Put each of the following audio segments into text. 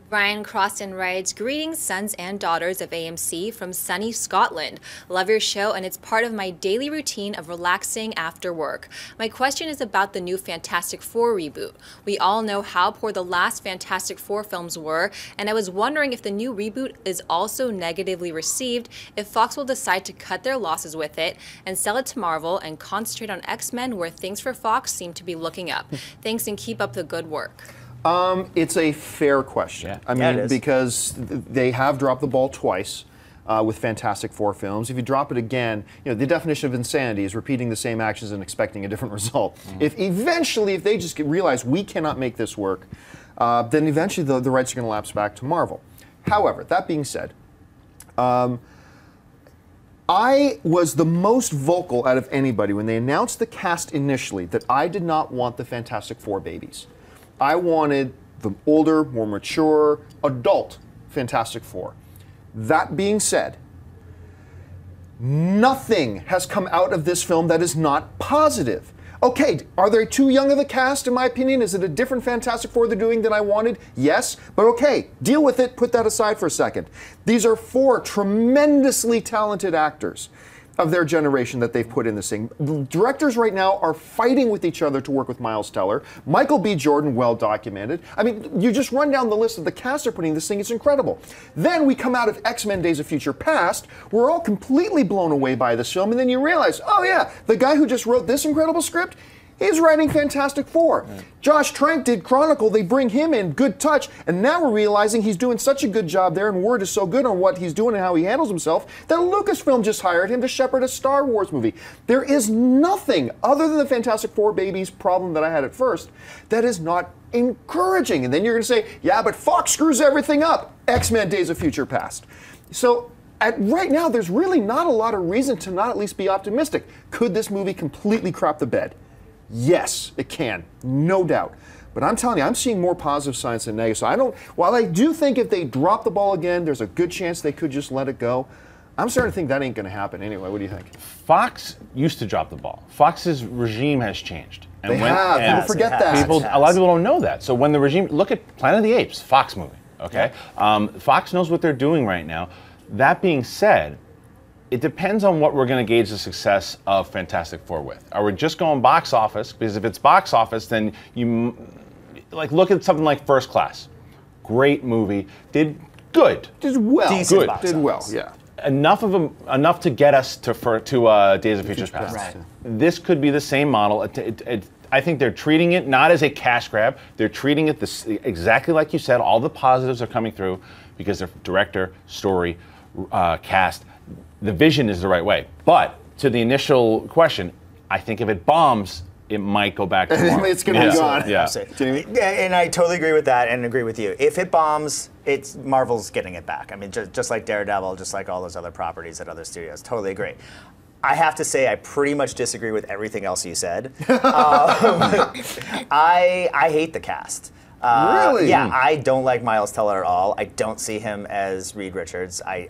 Ryan Crossan writes, "Greetings, sons and daughters of AMC from sunny Scotland. Love your show, and it's part of my daily routine of relaxing after work. My question is about the new Fantastic Four reboot. We all know how poor the last Fantastic Four films were, and I was wondering if the new reboot is also negatively received, if Fox will decide to cut their losses with it and sell it to Marvel and concentrate on X-Men, where things for Fox seem to be looking up. Thanks, and keep up the good work." It's a fair question. Yeah. I mean, because they have dropped the ball twice with Fantastic Four films. If you drop it again, the definition of insanity is repeating the same actions and expecting a different result. If they just realize we cannot make this work, then eventually the rights are going to lapse back to Marvel. However, that being said, I was the most vocal out of anybody when they announced the cast initially that I did not want the Fantastic Four babies. I wanted the older, more mature, adult Fantastic Four. That being said, nothing has come out of this film that is not positive. Okay, are they too young of a cast, in my opinion? Is it a different Fantastic Four they're doing than I wanted? Yes, but okay, deal with it, put that aside for a second. These are four tremendously talented actors of their generation that they've put in this thing. Directors right now are fighting with each other to work with Miles Teller. Michael B. Jordan, well documented. I mean, you just run down the list of the cast they're putting in this thing, it's incredible. Then we come out of X-Men Days of Future Past, we're all completely blown away by this film, and then you realize, oh yeah, the guy who just wrote this incredible script, he's writing Fantastic Four. Josh Trank did Chronicle, they bring him in, good touch, and now we're realizing he's doing such a good job there, and word is so good on what he's doing and how he handles himself, that Lucasfilm just hired him to shepherd a Star Wars movie. There is nothing other than the Fantastic Four babies problem that I had at first that is not encouraging. And then you're going to say, yeah, but Fox screws everything up. X-Men Days of Future Past. So right now, there's really not a lot of reason to not at least be optimistic. Could this movie completely crap the bed? Yes, it can, no doubt. But I'm telling you, I'm seeing more positive signs than negative. So while I do think if they drop the ball again, there's a good chance they could just let it go. I'm starting to think that ain't going to happen anyway. What do you think? Fox used to drop the ball. Fox's regime has changed. And people forget that. A lot of people don't know that. So when the regime, look at Planet of the Apes, Fox movie, okay? Yeah. Fox knows what they're doing right now. That being said, it depends on what we're going to gauge the success of Fantastic Four with. Are we just going box office? Because if it's box office, then look at something like First Class. Great movie. Did good. Did well. Decent good. Box Did office. well, yeah. Enough to get us to Days of Future Past. Right. This could be the same model. I think they're treating it not as a cash grab. They're treating it exactly like you said. All the positives are coming through because their director, story, cast, the vision is the right way. But to the initial question, I think if it bombs, it might go back to Marvel. It's going to be gone. Yeah. And I totally agree with that and agree with you. If it bombs, Marvel's getting it back. I mean, just like Daredevil, just like all those other properties at other studios. Totally agree. I have to say I pretty much disagree with everything else you said. I hate the cast. Really? Yeah, I don't like Miles Teller at all. I don't see him as Reed Richards. And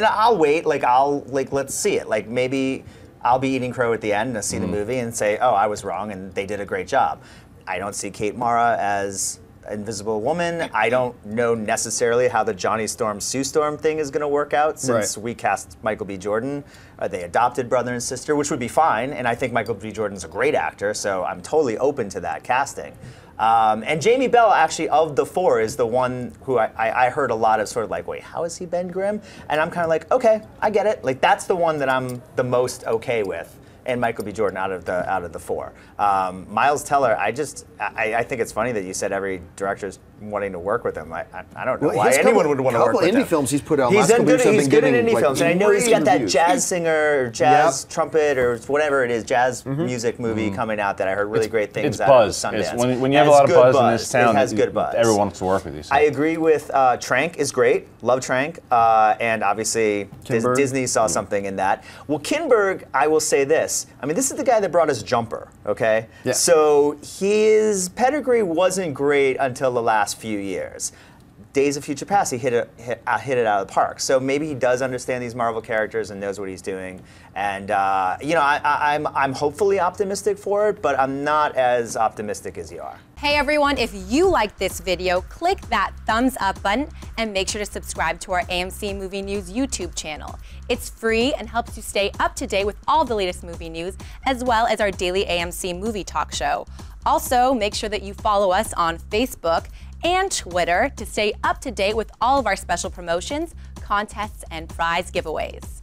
I'll wait. Let's see it. Maybe I'll be eating crow at the end and see the movie and say, oh, I was wrong and they did a great job. I don't see Kate Mara as Invisible Woman. I don't know necessarily how the Johnny Storm Sue Storm thing is going to work out since we cast Michael B. Jordan. They adopted brother and sister, which would be fine. And I think Michael B. Jordan's a great actor, so I'm totally open to that casting. And Jamie Bell, actually, of the four, is the one who I heard a lot of sort of like, wait, how is he Ben Grimm? And I'm kind of like, okay, I get it. That's the one that I'm the most okay with. And Michael B. Jordan out of the four. Miles Teller, I think it's funny that you said every director's wanting to work with him. I don't know why anyone would want to work with him. Couple indie films he's put out. He's good in indie films, and I know he's got that jazz singer, or jazz trumpet, or whatever it is, jazz music movie coming out that I heard really great things out of Sundance. When you have a lot of buzz in this town, it has good buzz. Everyone wants to work with you. So. I agree with Trank is great. Love Trank, and obviously Disney saw something in that. Well, Kinberg, I will say this. I mean, this is the guy that brought us Jumper, okay? Yeah. So his pedigree wasn't great until the last few years. Days of Future Past, he hit it out of the park. So maybe he does understand these Marvel characters and knows what he's doing. And you know, I'm hopefully optimistic for it, but I'm not as optimistic as you are. Hey everyone, if you liked this video, click that thumbs up button and make sure to subscribe to our AMC Movie News YouTube channel. It's free and helps you stay up to date with all the latest movie news, as well as our daily AMC movie talk show. Also, make sure that you follow us on Facebook and Twitter to stay up to date with all of our special promotions, contests, and prize giveaways.